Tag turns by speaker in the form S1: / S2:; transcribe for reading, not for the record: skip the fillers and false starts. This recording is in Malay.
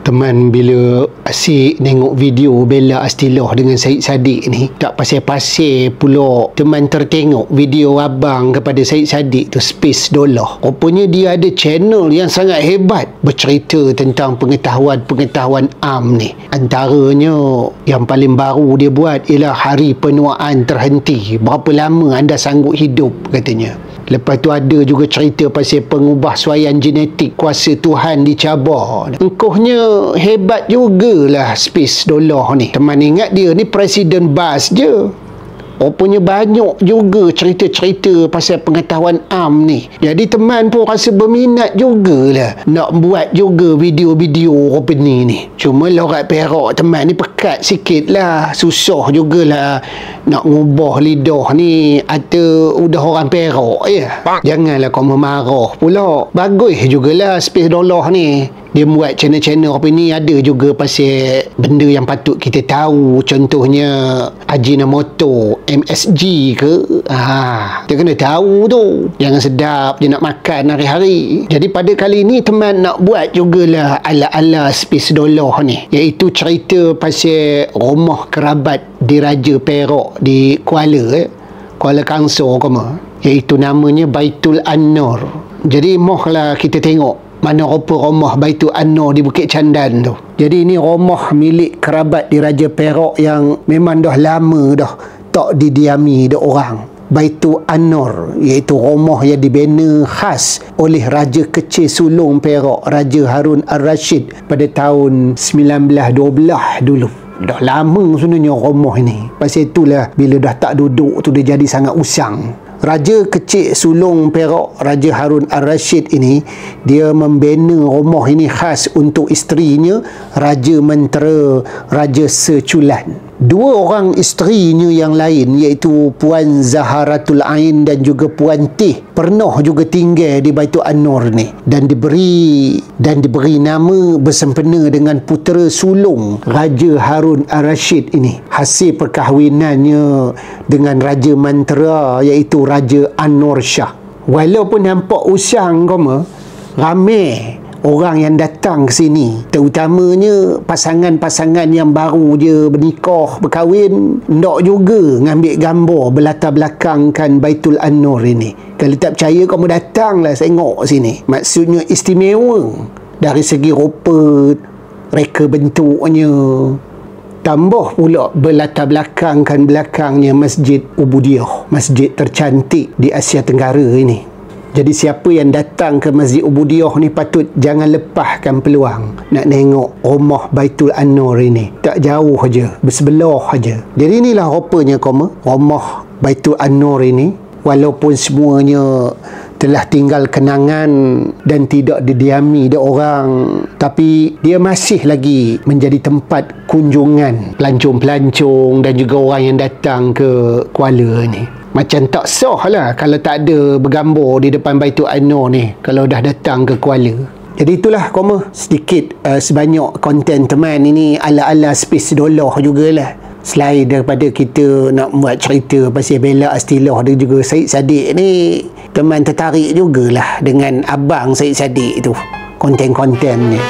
S1: Teman bila asyik tengok video Bella Astillah dengan Syed Saddiq ni, tak pasal-pasal pula teman tertengok video abang kepada Syed Saddiq tu, Space Dollar. Rupanya dia ada channel yang sangat hebat bercerita tentang pengetahuan am ni. Antaranya yang paling baru dia buat ialah hari penuaan terhenti. Berapa lama anda sanggup hidup katanya. Lepas tu ada juga cerita pasal pengubah suaian genetik, kuasa Tuhan dicabar. Engkohnya hebat jugalah Space Dollar ni. Teman ingat dia ni Presiden Bas je. Rupanya banyak juga cerita-cerita pasal pengetahuan am ni. Jadi teman pun rasa berminat jugalah nak buat juga video-video rupanya ni. Cuma lorat Perak teman ni pekat sikit lah. Susah jugalah nak ngubah lidah ni atau udah orang Perak ya. Janganlah kau memarah pula. Bagus jugalah Space Dollar ni. Dia buat channel-channel apa ni, ada juga pasal benda yang patut kita tahu. Contohnya Ajinomoto, MSG ke. Kita kena tahu tu. Jangan sedap je nak makan hari-hari. Jadi pada kali ni teman nak buat jugalah ala-ala Space Dollar ni. Iaitu cerita pasal rumah kerabat di Raja Perak di Kuala Kangsar iaitu namanya Baitul An-Nur. Jadi mohlah kita tengok mana rupa rumah Baitul An-Nur di Bukit Candan tu. Jadi ini rumah milik kerabat di Raja Perak yang memang dah lama dah tak didiami dah orang. Baitul An-Nur iaitu rumah yang dibina khas oleh Raja Kecil Sulong Perak, Raja Harun Ar-Rashid pada tahun 1912 dulu. Dah lama sebenarnya rumah ini. Pasal itulah bila dah tak duduk tu dia jadi sangat usang. Raja Kecil Sulong Perak, Raja Harun Ar-Rashid ini, dia membina rumah ini khas untuk isterinya, Raja Mentera, Raja Seculan. Dua orang isterinya yang lain iaitu Puan Zaharatul Ain dan juga Puan Tih pernah juga tinggal di Baitul An-Nur ni dan diberi nama bersempena dengan putera sulung Raja Harun Ar-Rashid ini. Hasil perkahwinannya dengan Raja Mentera iaitu Raja An-Nur Shah. Walaupun nampak usang ramai orang yang datang ke sini, terutamanya pasangan-pasangan yang baru je bernikah, berkahwin, nak juga ngambil gambar berlatar belakangkan Baitul An-Nur ini. Kalau tak percaya, kamu datanglah tengok sini. Maksudnya istimewa dari segi rupa, reka bentuknya. Tambah pula berlatar belakangkan belakangnya Masjid Ubudiyah, masjid tercantik di Asia Tenggara ini. Jadi siapa yang datang ke Masjid Ubudiyah ni patut jangan lepaskan peluang nak tengok rumah Baitul An-Nur ini. Tak jauh aja, bersebelah aja. Jadi inilah rupanya rumah Baitul An-Nur ini. Walaupun semuanya telah tinggal kenangan dan tidak didiami oleh orang, tapi dia masih lagi menjadi tempat kunjungan pelancong-pelancong dan juga orang yang datang ke Kuala ni. Macam tak sah lah kalau tak ada bergambar di depan Baitul An-Nur ni kalau dah datang ke Kuala. Jadi itulah sedikit sebanyak konten teman ini ala-ala Space Dollar jugalah. Selain daripada kita nak buat cerita pasal Bella Astillah dan juga Syed Saddiq ni, teman tertarik jugalah dengan abang Syed Saddiq tu, konten-kontennya.